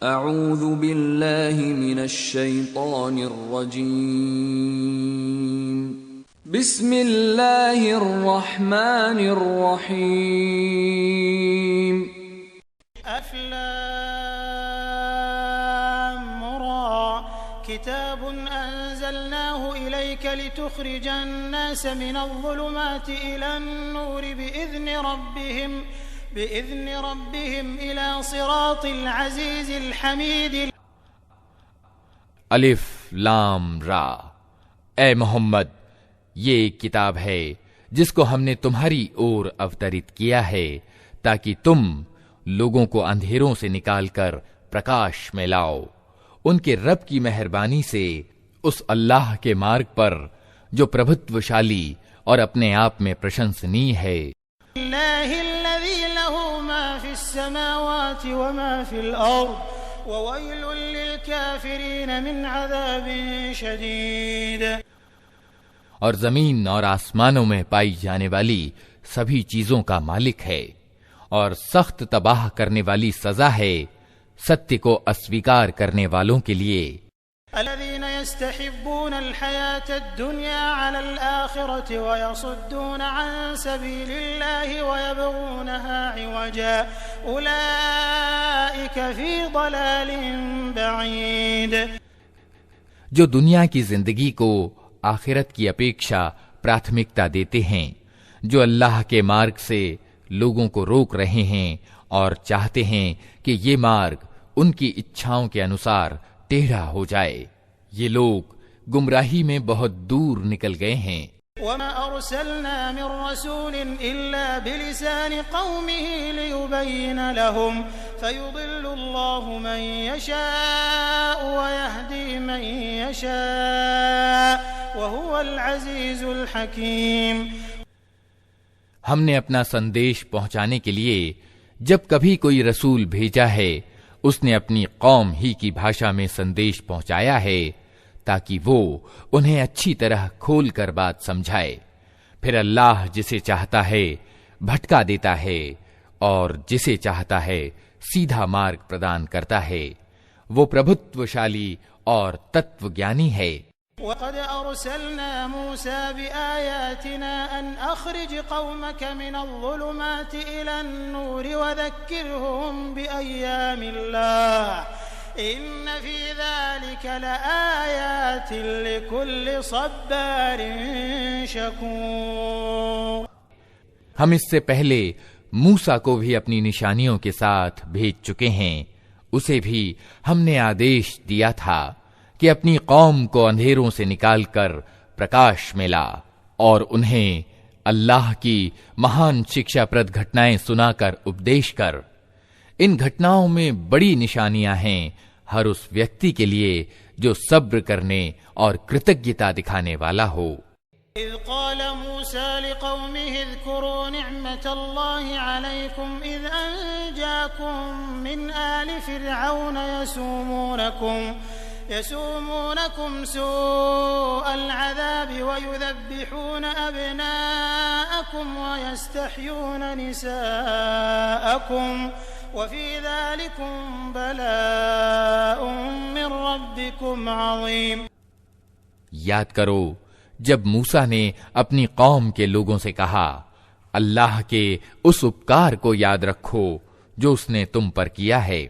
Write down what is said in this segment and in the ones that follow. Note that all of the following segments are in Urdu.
اعوذ باللہ من الشیطان الرجیم بسم اللہ الرحمن الرحیم الف لام را کتاب انزلناه الیک لتخرج الناس من الظلمات الى النور بإذن ربهم إلى صراط العزيز الحميد. الف لام را، اے محمد، یہ ایک کتاب ہے جس کو ہم نے تمہاری اور اوترت کیا ہے تاکہ تم لوگوں کو اندھیروں سے نکال کر پرکاش میں لاؤ، ان کے رب کی مہربانی سے اس اللہ کے مارگ پر جو پربھتوشالی اور اپنے آپ میں پرشنسنی ہے. اللہ الذی له ما فی السماوات وما فی الارض وویل للکافرین من عذاب شدید. اور زمین اور آسمانوں میں پائی جانے والی سبھی چیزوں کا مالک ہے اور سخت تباہ کرنے والی سزا ہے ستیہ کو اسویکار کرنے والوں کے لیے. الذين يستحبون الحياة الدنيا على الآخرة ويصدون عن سبيل الله ويبغونها عوجا أولئك في ضلال بعيد. جو دنیا کی زندگی کو آخرت کی اپیکشا پراتھمکتا دیتے ہیں، جو اللہ کے مارگ سے لوگوں کو روک رہے ہیں اور چاہتے ہیں کہ یہ مارگ ان کی اچھاؤں کے انوسار ٹیڑھا ہو جائے، یہ لوگ گمراہی میں بہت دور نکل گئے ہیں. وما ارسلنا من رسول الا بلسان قومه ليبين لهم فيضل الله من يشاء ويهدي من يشاء وهو العزيز الحكيم. ہم نے اپنا سندیش پہنچانے کے لیے جب کبھی کوئی رسول بھیجا ہے اس نے اپنی قوم ہی کی بھاشا میں سندیش پہنچایا ہے تاکہ وہ انہیں اچھی طرح کھول کر بات سمجھائے. پھر اللہ جسے چاہتا ہے بھٹکا دیتا ہے اور جسے چاہتا ہے سیدھا مارگ پردان کرتا ہے. وہ پربھتوشالی اور تتو گیانی ہے. وقد أرسلنا موسى بآياتنا أن أخرج قومك من الظلمات إلى النور وذكرهم بأيام الله إن في ذلك لآيات لكل صبار شكور. ہم اس سے پہلے موسیٰ کو بھی اپنی نشانیوں کے ساتھ بھیج چکے ہیں. اسے بھی ہم نے آدیش دیا تھا کہ اپنی قوم کو اندھیروں سے نکال کر پرکاش میں لا اور انہیں اللہ کی مہان شکشا پرد گھٹنائیں سنا کر اپدیش کر. ان گھٹناؤں میں بڑی نشانیاں ہیں ہر اس ویکتی کے لیے جو صبر کرنے اور کرتجتا دکھانے والا ہو. اذ قال موسى لقومه اذكروا نعمة الله عليكم اذ انجاكم من آل فرعون يسومونكم سوء العذاب ويذبحون أبناءكم ويستحيون نساءكم وفي ذلكم بلاء من ربكم عظيم. یاد کرو جب موسیٰ نے اپنی قوم کے لوگوں سے کہا اللہ کے اس اپکار کو یاد رکھو جو اس نے تم پر کیا ہے.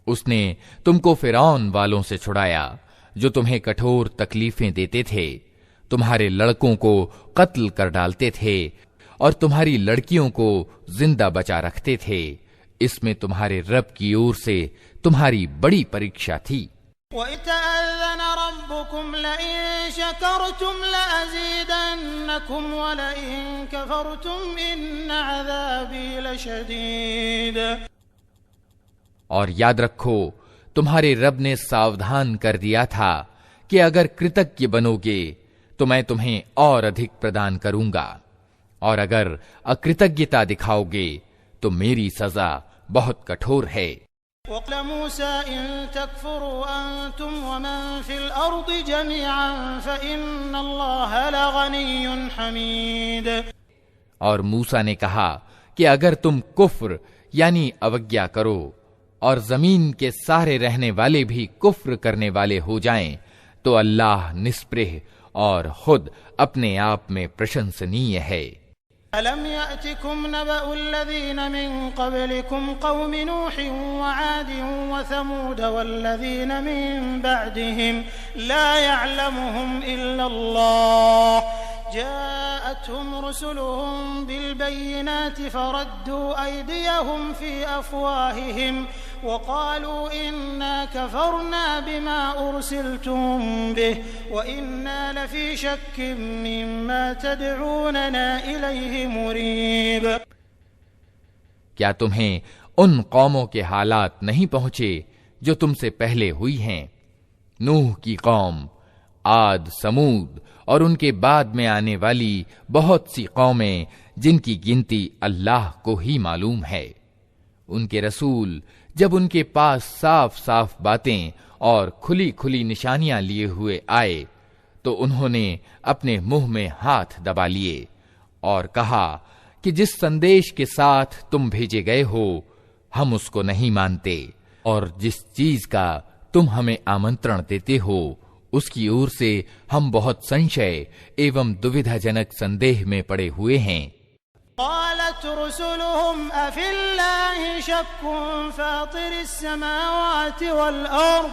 اس نے تم کو فرعون والوں سے چھڑایا جو تمہیں کٹھور تکلیفیں دیتے تھے، تمہارے لڑکوں کو قتل کر ڈالتے تھے اور تمہاری لڑکیوں کو زندہ بچا رکھتے تھے. اس میں تمہارے رب کی اور سے تمہاری بڑی پریکشا تھی. وَإِذْ تَأَذَّنَ رَبُّكُمْ لَئِن شَكَرْتُمْ لَأَزِيدَنَّكُمْ وَلَئِن كَفَرْتُمْ إِنَّ عَذَابِي لَشَدِيدٌ. اور یاد رکھو تمہارے رب نے ساودھان کر دیا تھا کہ اگر کرتجیہ بنو گے تو میں تمہیں اور ادھک پردان کروں گا، اور اگر اکرتجیتا دکھاؤ گے تو میری سزا بہت کٹھور ہے. وقال موسى إن تكفروا أنتم ومن في الأرض جميعا فإن الله لغني حميد. اور موسیٰ نے کہا کہ اگر تم کفر یعنی اوگیا کرو اور زمین کے سارے رہنے والے بھی کفر کرنے والے ہو جائیں تو اللہ نسپرہ اور خود اپنے آپ میں پرشنسنیہ ہے۔ أَلَمْ يَأْتِكُمْ نَبَأُ الَّذِينَ مِنْ قَبْلِكُمْ قَوْمِ نُوحٍ وَعَادٍ وَثَمُودَ وَالَّذِينَ مِنْ بَعْدِهِمْ لَا يَعْلَمُهُمْ إِلَّا اللَّهُ جاءتهم رسلهم بالبينات فردوا أيديهم في أفواههم وقالوا إنا كفرنا بما أرسلتم به وإنا لفي شك مما تدعوننا إليه مريب۔ کیا تمہیں ان قوموں کے حالات نہیں پہنچے جو تم سے پہلے ہوئی ہیں؟ نوح کی قوم، عاد، سمود اور ان کے بعد میں آنے والی بہت سی قومیں جن کی گنتی اللہ کو ہی معلوم ہے۔ ان کے رسول جب ان کے پاس صاف صاف باتیں اور کھلی کھلی نشانیاں لیے ہوئے آئے تو انہوں نے اپنے منہ میں ہاتھ دبا لیے اور کہا کہ جس سندیش کے ساتھ تم بھیجے گئے ہو ہم اس کو نہیں مانتے، اور جس چیز کا تم ہمیں آمنترن دیتے ہو اس کی اور سے ہم بہت سنشے ایوم دویدھا جنک سندیہ میں پڑے ہوئے ہیں۔ قالت رسلهم أفي الله شك فاطر السماوات والأرض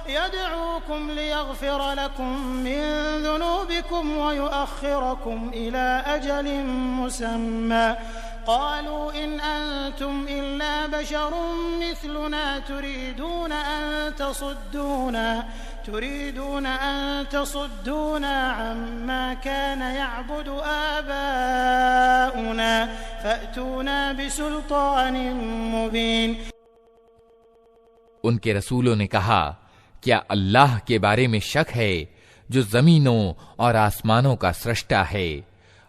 يدعوكم ليغفر لكم من ذنوبكم ويؤخركم إلى أجل مسمى قالوا إن أنتم إلا بشر مثلنا تريدون أن تصدونا عما كان يعبد آباؤنا فأتونا بسلطان مبين۔ ان کے رسولوں نے کہا کیا اللہ کے بارے میں شک ہے جو زمینوں اور آسمانوں کا سرشٹا ہے؟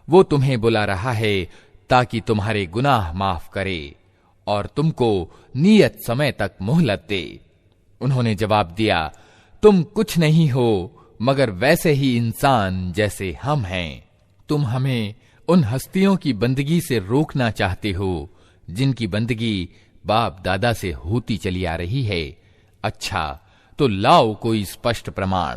وہ تمہیں بلا رہا ہے تاکہ تمہارے گناہ معاف کرے اور تم کو نیت سمے تک مہلت دے۔ انہوں نے جواب دیا تم کچھ نہیں ہو مگر ویسے ہی انسان جیسے ہم ہیں۔ تم ہمیں ان ہستیوں کی بندگی سے روکنا چاہتے ہو جن کی بندگی باپ دادا سے ہوتی چلی آ رہی ہے۔ اچھا تو لاؤ کوئی اسپشٹ پرمان۔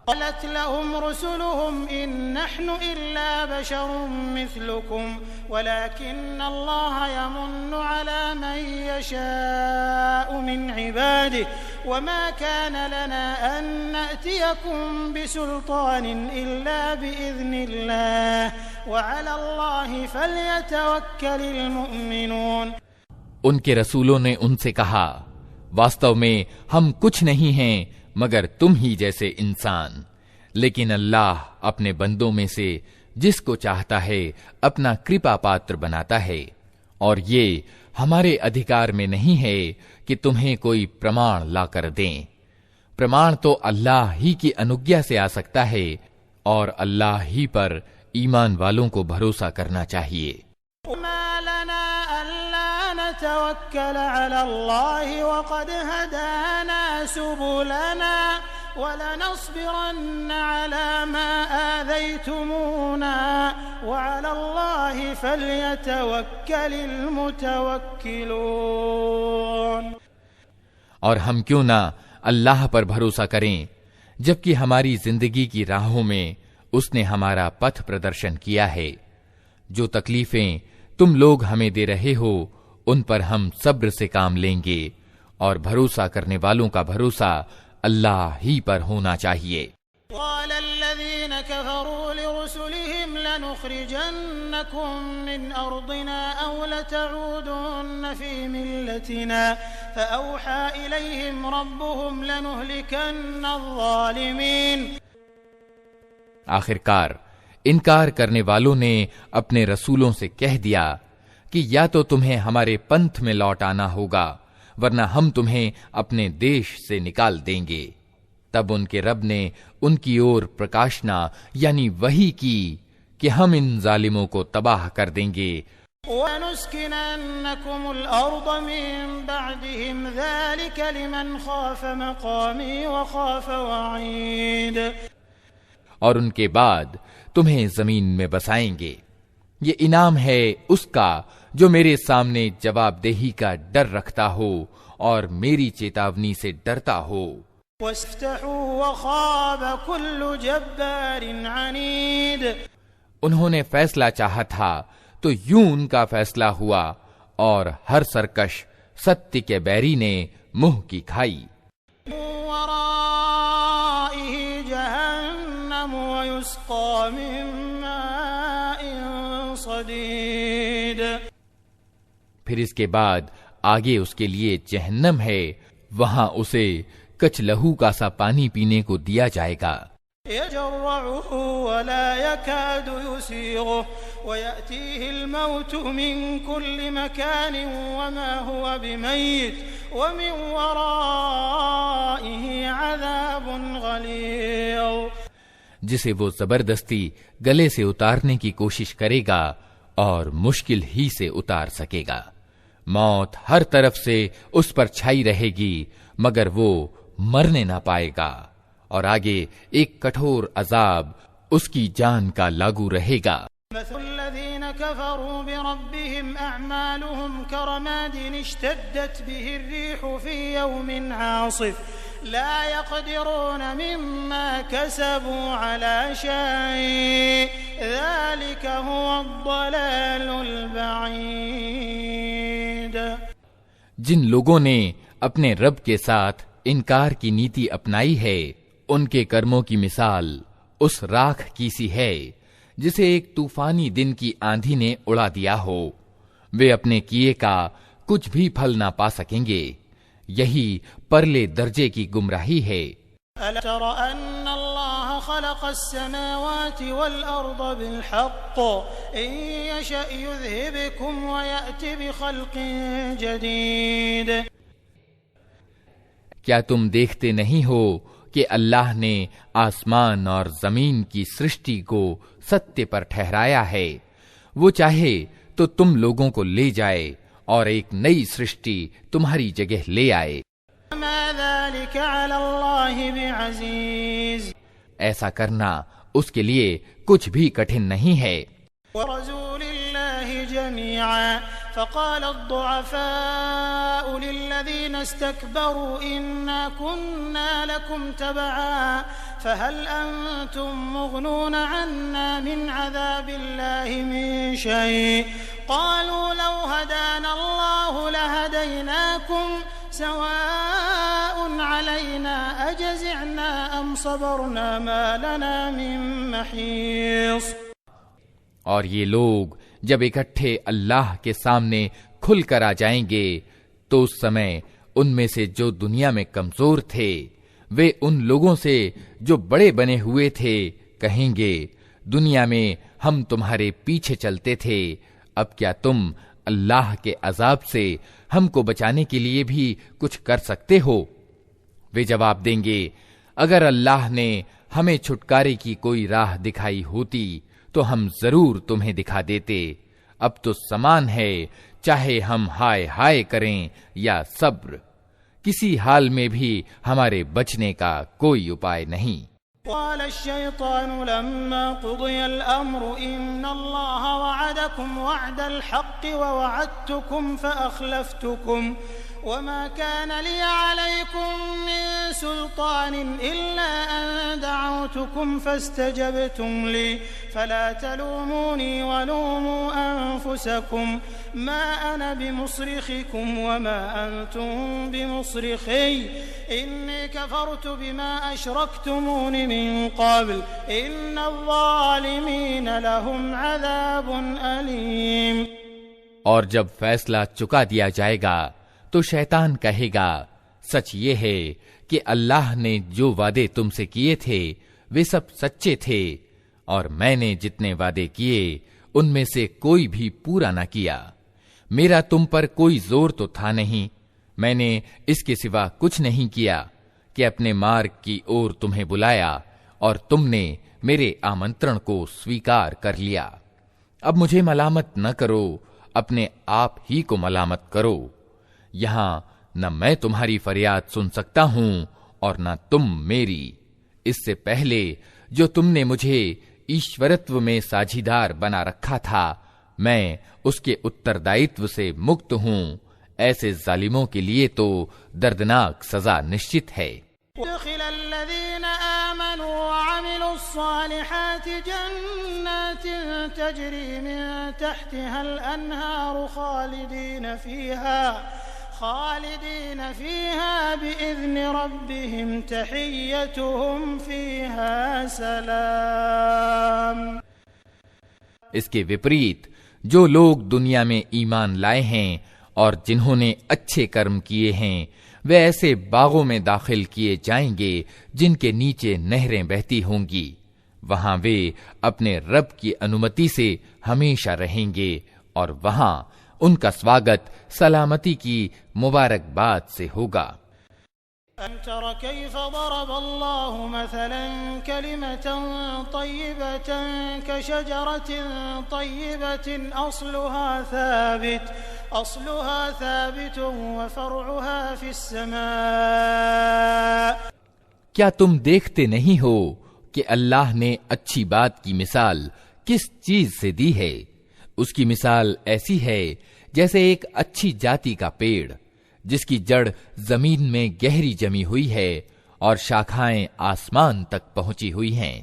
قالت لهم رسلهم إن نحن إلا بشر مثلكم ولكن الله يمن على من يشاء من عباده وما كان لنا أن نأتيكم بسلطان إلا بإذن الله وعلى الله فليتوكل المؤمنون۔ ان کے رسولوں نے ان سے کہا واستو میں ہم کچھ نہیں ہیں مگر تم ہی جیسے انسان، لیکن اللہ اپنے بندوں میں سے جس کو چاہتا ہے اپنا کرپا پاتر بناتا ہے، اور یہ ہمارے ادھیکار میں نہیں ہے کہ تمہیں کوئی پرمان لا کر دیں۔ پرمان تو اللہ ہی کی انگیا سے آ سکتا ہے اور اللہ ہی پر ایمان والوں کو بھروسہ کرنا چاہیے۔ نتوكل على الله وقد هدانا سبلنا ولنصبرن على ما آذيتمونا وعلى الله فليتوكل المتوكلون۔ اور ہم کیوں نہ اللہ پر بھروسہ کریں جبکہ ہماری زندگی کی راہوں میں اس نے ہمارا پتھ پردرشن کیا ہے۔ جو تکلیفیں تم لوگ ہمیں دے رہے ہو ان پر ہم صبر سے کام لیں گے، اور بھروسہ کرنے والوں کا بھروسہ اللہ ہی پر ہونا چاہیے۔ قال الذين كفروا لرسلهم لنخرجنكم من أرضنا أو لتعودن في ملتنا فأوحى إليهم ربهم لنهلكن الظالمين۔ آخرکار انکار کرنے والوں نے اپنے رسولوں سے کہہ دیا کہ یا تو تمہیں ہمارے پنتھ میں لوٹ آنا ہوگا ورنہ ہم تمہیں اپنے دیش سے نکال دیں گے۔ تب ان کے رب نے ان کی اور پرکاشنا یعنی وحی کی کہ ہم ان ظالموں کو تباہ کر دیں گے۔ وَنُسْكِنَنَّكُمُ الْأَرْضَ مِن بَعْدِهِمْ ذَلِكَ لِمَنْ خَافَ مَقَامِي وَخَافَ وَعِيدِ۔ اور ان کے بعد تمہیں زمین میں بسائیں گے۔ یہ انعام ہے اس کا جو میرے سامنے جواب دہی کا ڈر رکھتا ہو اور میری چیتاونی سے ڈرتا ہو۔ واستفتحوا وخاب كل جبار عنید، انہوں نے فیصلہ چاہا تھا تو یوں ان کا فیصلہ ہوا، اور ہر سرکش ستیہ کے بیری نے منہ کی کھائی۔ ورائه جہنم ويسقى من ماء صدید، پھر اس کے بعد آگے اس کے لیے جہنم ہے، وہاں اسے کچ لہو کا سا پانی پینے کو دیا جائے گا۔ يجرعه ولا يكاد يسيغه ويأتيه الموت من كل مكان وما هو بميت ومن ورائه عذاب غليظ، جسے وہ زبردستی گلے سے اتارنے کی کوشش کرے گا اور مشکل ہی سے اتار سکے گا۔ موت ہر طرف سے اس پر چھائی رہے گی مگر وہ مرنے نہ پائے گا، اور آگے ایک کٹھور عذاب اس کی جان کا لاگو رہے گا۔ مثل الذين كفروا بربهم أعمالهم كرماد اشتدت به الريح في يوم عاصف لا يقدرون مما كسبوا على شيء ذلك هو الضلال البعيد۔ جن لوگوں نے اپنے رب کے ساتھ انکار کی نیتی اپنائی ہے، ان کے کرموں کی مثال اس راکھ کی سی ہے جسے ایک طوفانی دن کی آندھی نے اڑا دیا ہو، وہ اپنے کیے کا کچھ بھی پھل نہ پا سکیں گے۔ یہی پرلے درجے کی گمراہی ہے۔ أَلَمْ تَرَ أَنَّ اللَّهَ خَلَقَ السَّمَاوَاتِ وَالْأَرْضَ بِالْحَقِّ إِن يَشَأْ يُذْهِبْكُمْ وَيَأْتِ بِخَلْقٍ جَدِيدٍ۔ کیا تم دیکھتے نہیں ہو کہ اللہ نے آسمان اور زمین کی سرشٹی کو ستیہ پر ٹھہرایا ہے، وہ چاہے تو تم لوگوں کو لے جائے اور ایک نئی سرشٹی تمہاری جگہ لے آئے۔ ما ذلك على الله بعزيز، ایسا کرنا اس کے لیے کچھ بھی کٹھن نہیں ہے۔ ورسول الله جميعا فقال الضعفاء للذين استكبروا إنا كنا لكم تبعا فهل أنتم مغنون عنا من عذاب الله من شيء قالوا لو هدانا الله لهديناكم سواء علينا أجزعنا أم صبرنا ما لنا من محيص۔ اور یہ لوگ جب اکٹھے اللہ کے سامنے کھل کر آ جائیں گے تو اس سمے ان میں سے جو دنیا میں کمزور تھے وہ ان لوگوں سے جو بڑے بنے ہوئے تھے کہیں گے، دنیا میں ہم تمہارے پیچھے چلتے تھے، اب کیا تم اللہ کے عذاب سے ہم کو بچانے کے لیے بھی کچھ کر سکتے ہو؟ وہ جواب دیں گے، اگر اللہ نے ہمیں چھٹکارے کی کوئی راہ دکھائی ہوتی تو ہم ضرور تمہیں دکھا دیتے، اب تو سمان ہے، چاہے ہم ہائے ہائے کریں یا صبر، کسی حال میں بھی ہمارے بچنے کا کوئی اپائے نہیں۔ قال الشيطان لما قضي الأمر إن الله وعدكم وعد الحق ووعدتكم فأخلفتكم وما كان لي عليكم من سلطان إلا أن دعوتكم فاستجبتم لي فلا تلوموني ولوموا أنفسكم ما أنا بمصرخكم وما أنتم بمصرخي إني كفرت بما أشركتمون من قبل إن الظالمين لهم عذاب أليم۔ اور جب فیصلہ چکا دیا جائے گا تو شیطان کہے گا، سچ یہ ہے کہ اللہ نے جو وعدے تم سے کیے تھے وہ سب سچے تھے، اور میں نے جتنے وعدے کیے ان میں سے کوئی بھی پورا نہ کیا۔ میرا تم پر کوئی زور تو تھا نہیں، میں نے اس کے سوا کچھ نہیں کیا کہ اپنے مارگ کی اور تمہیں بلایا اور تم نے میرے آمنترن کو سویکار کر لیا۔ اب مجھے ملامت نہ کرو، اپنے آپ ہی کو ملامت کرو۔ یہاں نہ میں تمہاری فریاد سن سکتا ہوں اور نہ تم میری۔ اس سے پہلے جو تم نے مجھے ایشورتو میں ساجھیدار بنا رکھا تھا، میں اس کے اتردائتو سے مکت ہوں۔ ایسے ظالموں کے لیے تو دردناک سزا نشچت ہے۔ ادخل الذين آمنوا وعملوا الصالحات جنات تجري من تحتها الأنهار خالدين فيها بإذن ربهم تحيتهم فيها سلام۔ اس کے وپریت جو لوگ دنیا میں ایمان لائے ہیں اور جنہوں نے اچھے کرم کیے ہیں وہ ایسے باغوں میں داخل کیے جائیں گے جن کے نیچے نہریں بہتی ہوں گی، وہاں وہ اپنے رب کی انمتی سے ہمیشہ رہیں گے اور وہاں ان کا سواگت سلامتی کی مبارکباد سے ہوگا۔ أَلَمْ تَرَ كَيْفَ ضَرَبَ اللَّهُ مَثَلًا كَلِمَةً طَيِّبَةً كَشَجَرَةٍ طَيِّبَةٍ أَصْلُهَا ثَابِتٌ وَفَرْعُهَا فِي السَّمَاءِ۔ کیا تم دیکھتے نہیں ہو کہ اللہ نے اچھی بات کی مثال کس چیز سے دی ہے؟ اس کی مثال ایسی ہے جیسے ایک اچھی جاتی کا پیڑ جس کی جڑ زمین میں گہری جمی ہوئی ہے اور شاخائیں آسمان تک پہنچی ہوئی ہیں۔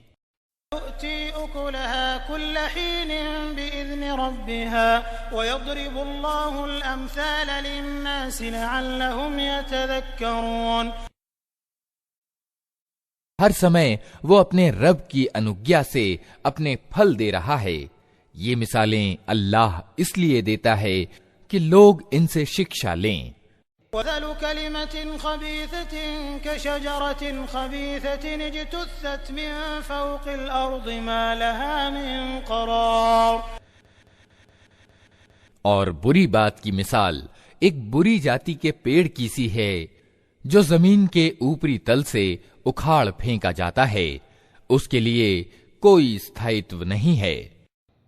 تؤتی اکلها کل حین بإذن ربها ويضرب الله الامثال للناس لعلهم يتذكرون۔ ہر سمے وہ اپنے رب کی انگیا سے اپنے پھل دے رہا ہے۔ یہ مثالیں اللہ اس لیے دیتا ہے کہ لوگ ان سے شکشا لیں۔ وَذَلُ كَلِمَةٍ خَبِيثَةٍ كَشَجَرَةٍ خَبِيثَةٍ اجْتُثَّتْ مِنْ فَوْقِ الْأَرْضِ مَا لَهَا مِنْ قَرَارٍ۔ اور بری بات کی مثال ایک بری جاتی کے پیڑ کی سی ہے جو زمین کے اوپری تل سے اکھاڑ پھینکا جاتا ہے، اس کے لیے کوئی استھائیتو نہیں ہے۔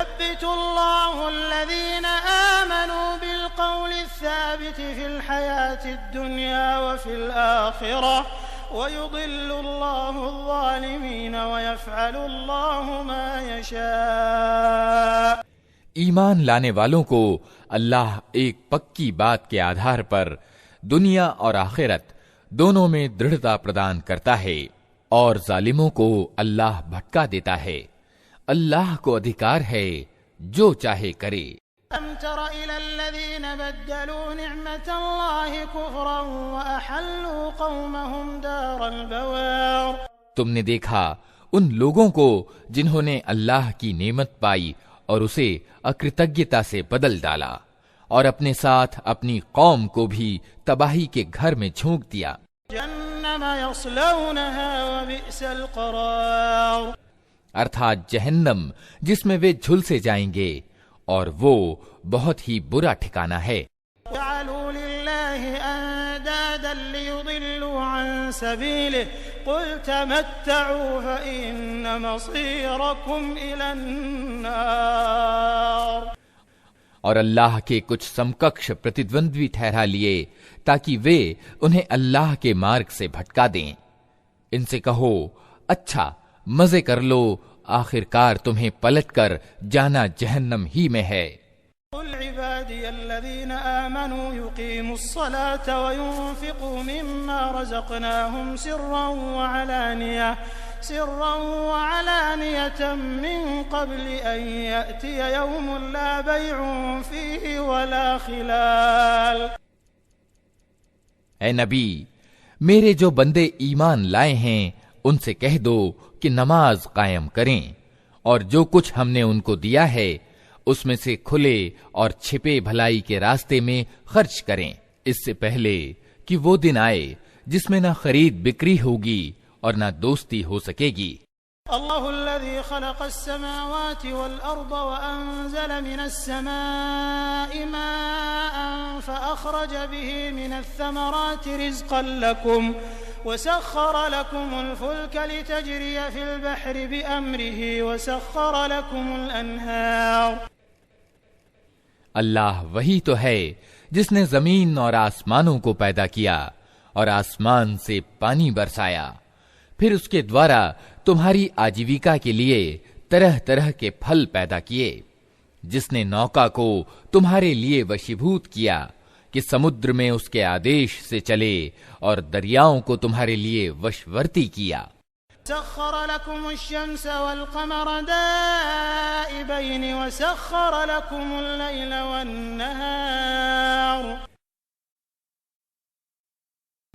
يثبت الله الذين آمنوا بالقول الثابت في الحياة الدنيا وفي الآخرة ويضل الله الظالمين ويفعل الله ما يشاء۔ ایمان لانے والوں کو اللہ ایک پکی بات کے آدھار پر دنیا اور آخرت دونوں میں دڑھتا پردان کرتا ہے اور ظالموں کو اللہ بھٹکا دیتا ہے۔ اللہ کو ادھیکار ہے جو چاہے کرے۔ أَلَمْ تَرَ إِلَى الَّذِينَ بَدَّلُوا نِعْمَةَ اللَّهِ كُفْرًا وَأَحَلُّوا قَوْمَهُمْ دَارَ الْبَوَارِ۔ تم نے دیکھا ان لوگوں کو جنہوں نے اللہ کی نعمت پائی اور اسے اکرتجتا سے بدل ڈالا اور اپنے ساتھ اپنی قوم کو بھی تباہی کے گھر میں جھونک دیا۔ جَهَنَّمَ يَصْلَوْنَهَا وَبِئْسَ الْقَرَارُ۔ ارتھات جہنم جس میں وہ جھلسے جائیں گے اور وہ بہت ہی برا ٹھکانہ ہے۔ جعلوا لله اندادا ليضلوا عن سبيله قل تمتعوا فإن مصيركم إلى النار۔ اور اللہ کے کچھ سمککش پرتدوندوی ٹھہرا لیے تاکہ وہ انہیں اللہ کے مارگ سے بھٹکا دیں۔ ان سے کہو اچھا مزے کر لو، آخر کار تمہیں پلٹ کر جانا جہنم ہی میں ہے۔ قل عبادي الذين آمنوا يقيموا الصلاة وينفقوا مما رزقناهم سرا وعلانية من قبل أن يأتي يوم لا بيع فيه ولا خلال۔ اے نبی، میرے جو بندے ایمان لائے ہیں ان سے کہہ دو کہ نماز قائم کریں اور جو کچھ ہم نے ان کو دیا ہے اس میں سے کھلے اور چھپے بھلائی کے راستے میں خرچ کریں، اس سے پہلے کہ وہ دن آئے جس میں نہ خرید بکری ہوگی اور نہ دوستی ہو سکے گی۔ اللہ الذي خلق السماوات والأرض وأنزل من السماء ماء فأخرج به من الثمرات رزقا لكم وسخر لكم الفلك لتجري في البحر بأمره وسخر لكم الأنهار۔ اللہ وہی تو ہے جس نے زمین اور آسمانوں کو پیدا کیا اور آسمان سے پانی برسایا، پھر اس کے دوارا تمہاری آجیویکا کے لیے طرح طرح کے پھل پیدا کیے، جس نے نوکا کو تمہارے لیے وشیبھوت کیا کہ سمندر میں اس کے آدیش سے چلے اور دریاؤں کو تمہارے لیے وشورتی کیا۔ سخر لكم الشمس والقمر دائبين وسخر لكم الليل والنهار،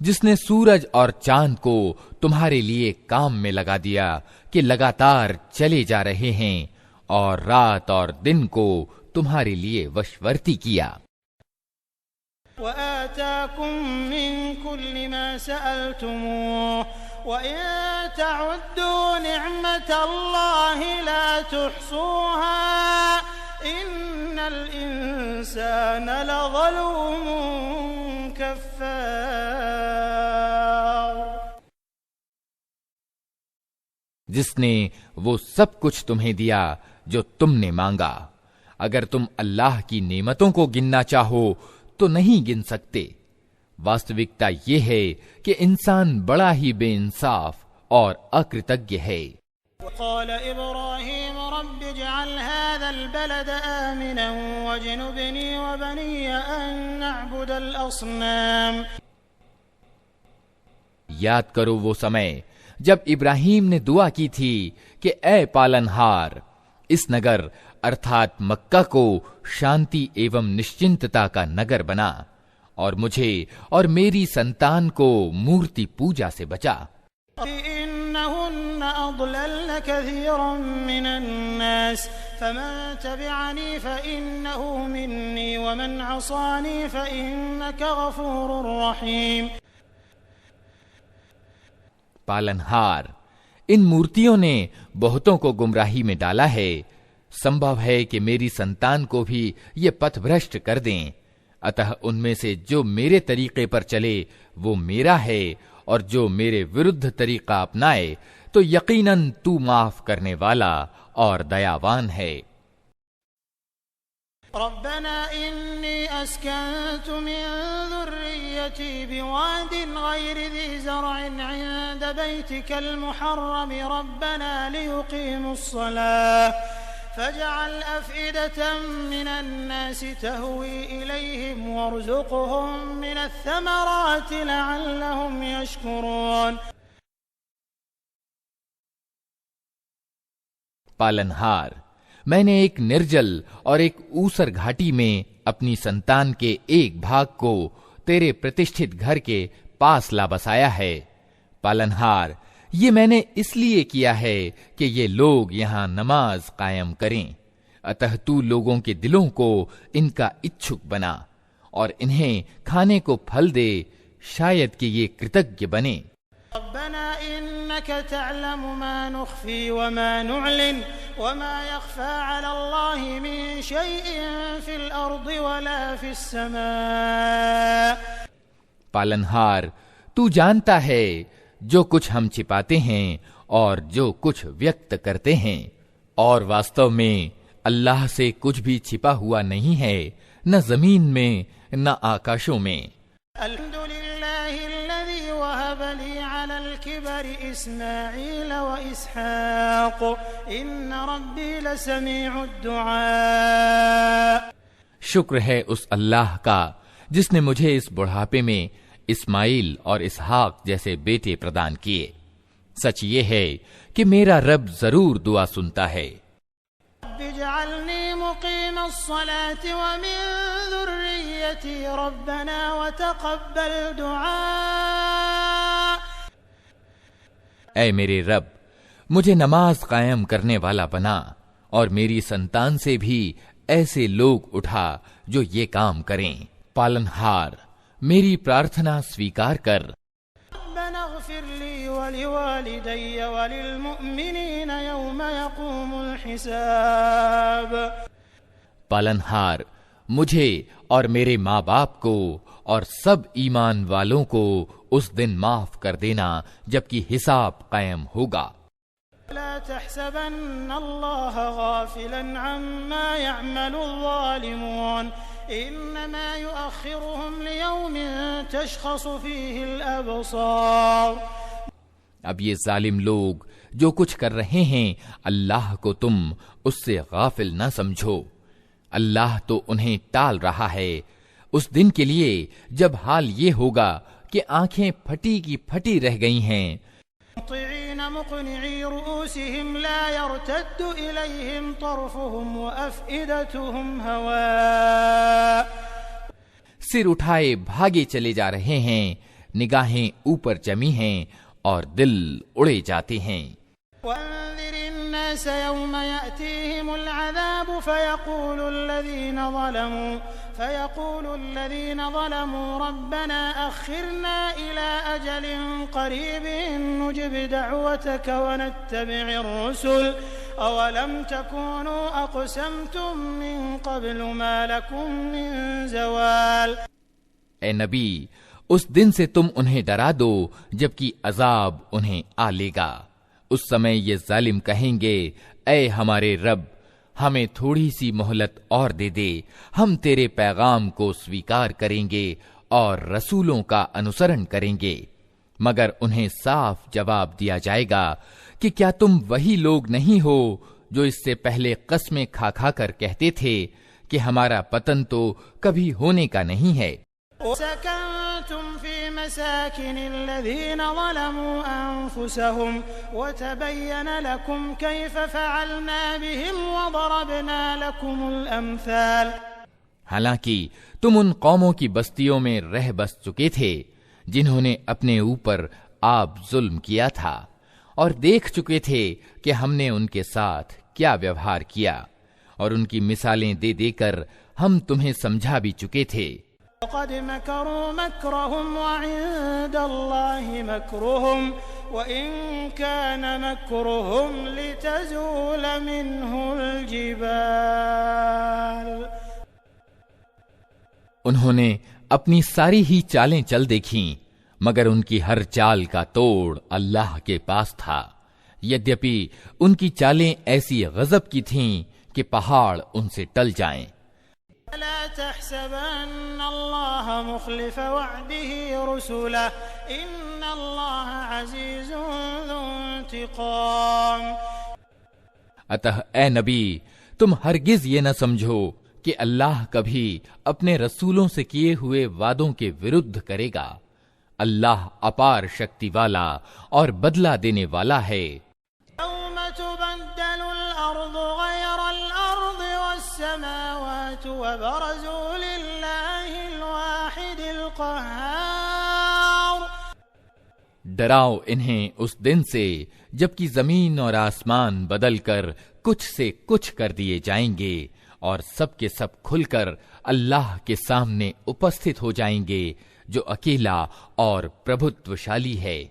جس نے سورج اور چاند کو تمہارے لیے کام میں لگا دیا کہ لگاتار چلے جا رہے ہیں، اور رات اور دن کو تمہارے لیے وشورتی کیا۔ وآتاكم من كل ما سألتموه وإن تعدوا نعمة الله لا تحصوها إن الإنسان لظلوم كفار۔ جس نے وہ سب کچھ تمہیں دیا جو تم نے مانگا، اگر تم اللہ کی نعمتوں کو گننا چاہو تو نہیں گن سکتے۔ واستوکتا یہ ہے کہ انسان بڑا ہی بے انصاف اور اکرتجھ ہے۔ وقال إبراهيم رب اجعل هذا البلد آمنا واجنبني وبني أن نعبد الأصنام۔ یاد کرو وہ سمے جب ابراہیم نے دعا کی تھی کہ اے پالنہار، اس نگر ارتھات مکہ کو شانتی ایوم نشچنتتا کا نگر بنا، اور مجھے اور میری سنتان کو مورتی پوجا سے بچا۔ إنهن أضللن كثيرا من الناس فمن تبعني فإنه مني ومن عصاني فإنك غفور رحيم۔ پالنہار، ان مورتیوں نے بہتوں کو گمراہی میں ڈالا ہے، سمبھو ہے کہ میری سنتان کو بھی یہ پتھ بھرشٹ کر دیں، اتہ ان میں سے جو میرے طریقے پر چلے وہ میرا ہے، اور جو میرے وردھ طریقہ اپنائے تو یقیناً تو معاف کرنے والا اور دیاوان ہے۔ ربنا إني أسكنت من ذريتي بواد غير ذي زرع عند بيتك المحرم ربنا ليقيموا الصلاة فاجعل أفئدة من الناس تهوي إليهم وارزقهم من الثمرات لعلهم يشكرون۔ پالنہار، میں نے ایک نرجل اور ایک اوسر گھاٹی میں اپنی سنتان کے ایک بھاگ کو تیرے پرتشٹھت گھر کے پاس لا بسایا ہے۔ پالنہار، یہ میں نے اس لیے کیا ہے کہ یہ لوگ یہاں نماز قائم کریں، اتہ تو لوگوں کے دلوں کو ان کا اچھک بنا اور انہیں کھانے کو پھل دے، شاید کہ یہ کرتجھ بنے۔ ربنا إنك تعلم ما نخفي وما نعلن وما يخفى على الله من شيء في الأرض ولا في السماء۔ پالنہار، تو جانتا ہے جو کچھ ہم چھپاتے ہیں اور جو کچھ ویکت کرتے ہیں، اور واستو میں اللہ سے کچھ بھی چھپا ہوا نہیں ہے، نہ زمین میں نہ آکاشوں میں۔ الحمد لله الذي وهب لي على الكبر إسماعيل وإسحاق إن ربي لسميع الدعاء۔ شکر ہے اس اللہ کا جس نے مجھے اس بڑھاپے میں اسماعیل اور اسحاق جیسے بیٹے پردان کیے۔ سچ یہ ہے کہ میرا رب ضرور دعا سنتا ہے۔ رب اجعلني مقيم الصلاة ومن ذريتي ربنا وتقبل دعاء۔ اے میرے رب، مجھے نماز قائم کرنے والا بنا اور میری سنتان سے بھی ایسے لوگ اٹھا جو یہ کام کریں۔ پالنہار، میری پرارتھنا سویکار کر۔ ربنا اغفر لي ولوالدي وللمؤمنين يوم يقوم الحساب۔ پالنہار، مجھے اور میرے ماں باپ کو اور سب ایمان والوں کو اس دن معاف کر دینا جبکہ حساب قائم ہوگا۔ لا تحسبن الله غافلا عما يعمل الظالمون انما يؤخرهم ليوم تشخص فيه الابصار۔ اب یہ ظالم لوگ جو کچھ کر رہے ہیں اللہ کو تم اس سے غافل نہ سمجھو، اللہ تو انہیں ٹال رہا ہے اس دن کے لیے جب حال یہ ہوگا کہ آنکھیں پھٹی کی پھٹی رہ گئی ہیں، مطعين مقنعي رؤوسهم لا يرتد إليهم طرفهم وأفئدتهم هواء، سر اٹھائے بھاگے چلے جا رہے ہیں، نگاہیں اوپر جمی ہیں اور دل اڑے جاتے ہیں۔ وانذر الناس يوم يأتيهم العذاب فيقول الذين ظلموا ربنا أخرنا إلى أجل قريب نجب دعوتك ونتبع الرسل أولم تكونوا أقسمتم من قبل ما لكم من زوال۔ اے نبی، اس دن سے تم انہیں ڈرا دو جبکہ عذاب انہیں آ لے گا۔ اس سمے یہ ظالم کہیں گے، اے ہمارے رب، ہمیں تھوڑی سی مہلت اور دے دے، ہم تیرے پیغام کو سویکار کریں گے اور رسولوں کا انسرن کریں گے۔ مگر انہیں صاف جواب دیا جائے گا کہ کیا تم وہی لوگ نہیں ہو جو اس سے پہلے قسمیں کھا کھا کر کہتے تھے کہ ہمارا پتن تو کبھی ہونے کا نہیں ہے۔ وَسَكَنْتُمْ فِي مَسَاكِنِ الَّذِينَ ظَلَمُوا أَنفُسَهُمْ وَتَبَيَّنَ لَكُمْ كَيْفَ فَعَلْنَا بِهِمْ وَضَرَبْنَا لَكُمُ الْأَمْثَالَ۔ حالانکہ تم ان قوموں کی بستیوں میں رہ بس چکے تھے جنہوں نے اپنے اوپر آپ ظلم کیا تھا، اور دیکھ چکے تھے کہ ہم نے ان کے ساتھ کیا ویوہار کیا، اور ان کی مثالیں دے دے کر ہم تمہیں سمجھا بھی چکے تھے۔ وَقَدْ مَكَرُوا مَكْرَهُمْ وَعِندَ اللَّهِ مَكْرُهُمْ وَإِن كَانَ مَكْرُهُمْ لِتَزُولَ مِنْهُ الْجِبَالُ۔ انہوں نے اپنی ساری ہی چالیں چل دیکھیں، مگر ان کی ہر چال کا توڑ اللہ کے پاس تھا، یدیپی ان کی چالیں ایسی غضب کی تھیں کہ پہاڑ ان سے ٹل جائیں۔ لا تحسبن الله مخلف وعده رسله ان الله عزيز ذو انتقام۔ اتہ اے نبی، تم ہرگز یہ نہ سمجھو کہ اللہ کبھی اپنے رسولوں سے کیے ہوئے وعدوں کے ورد کرے گا۔ اللہ اپار شکتی والا اور بدلہ دینے والا ہے۔ يوم تبدل الارض غير الارض والسماوات وبرزوا لله الواحد القهار۔ ڈراؤ انہیں اس دن سے جبکہ زمین اور آسمان بدل کر کچھ سے کچھ کر دیے جائیں گے، اور سب کے سب کھل کر اللہ کے سامنے اپستھت ہو جائیں گے جو اکیلا اور پربھتوشالی ہے۔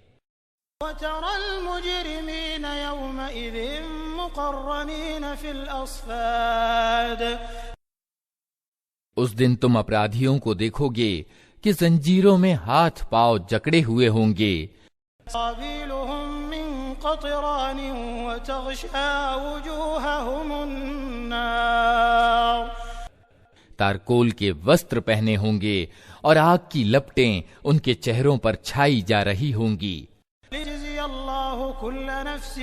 وَتَرَى الْمُجْرِمِينَ يَوْمَئِذٍ مُقَرَّنِينَ فِي الْأَصْفَادِ۔ اس دن تم اپرادھیوں کو دیکھو گے کہ زنجیروں میں ہاتھ پاؤں جکڑے ہوئے ہوں گے۔ سَرَابِيلُهُم مِّن قَطِرَانٍ وَتَغْشَىٰ وُجُوهَهُمُ النَّارُ۔ تارکول کے وسطر پہنے ہوں گے اور آگ کی لپٹیں ان کے چہروں پر چھائی جا رہی ہوں گی۔ لِيَجْزِيَ اللَّهُ كُلَّ نَفْسٍ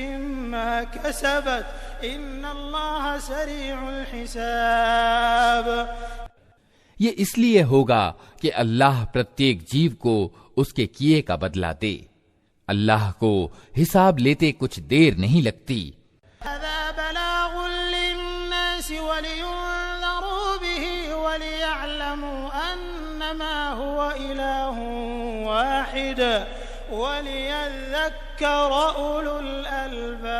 مَّا كَسَبَتْ إِنَّ اللَّهَ سَرِيعُ الْحِسَابِ۔ یہ اس لیے ہوگا کہ اللہ پرتیک جیو کو اس کے کیے کا بدلہ دے، اللہ کو حساب لیتے کچھ دیر نہیں لگتی۔ هَذَا بَلَاغٌ لِّلنَّاسِ وَلِيُنذَرُوا بِهِ وَلِيَعْلَمُوا أَنَّمَا هُوَ إِلَٰهٌ وَاحِدٌ وَلِيَذَّكَّرَ أُولُو الْأَلْبَابِ۔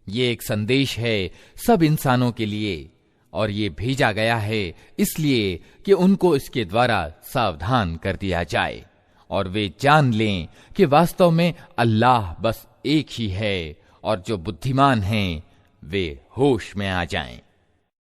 یہ ایک سندیش ہے سب انسانوں کے لیے، اور یہ بھیجا گیا ہے اس لیے کہ ان کو اس کے دوارا ساودھان کر دیا جائے، اور وہ جان لیں کہ واستو میں اللہ بس ایک ہی ہے، اور جو بدھیمان ہیں وہ ہوش میں آ جائیں۔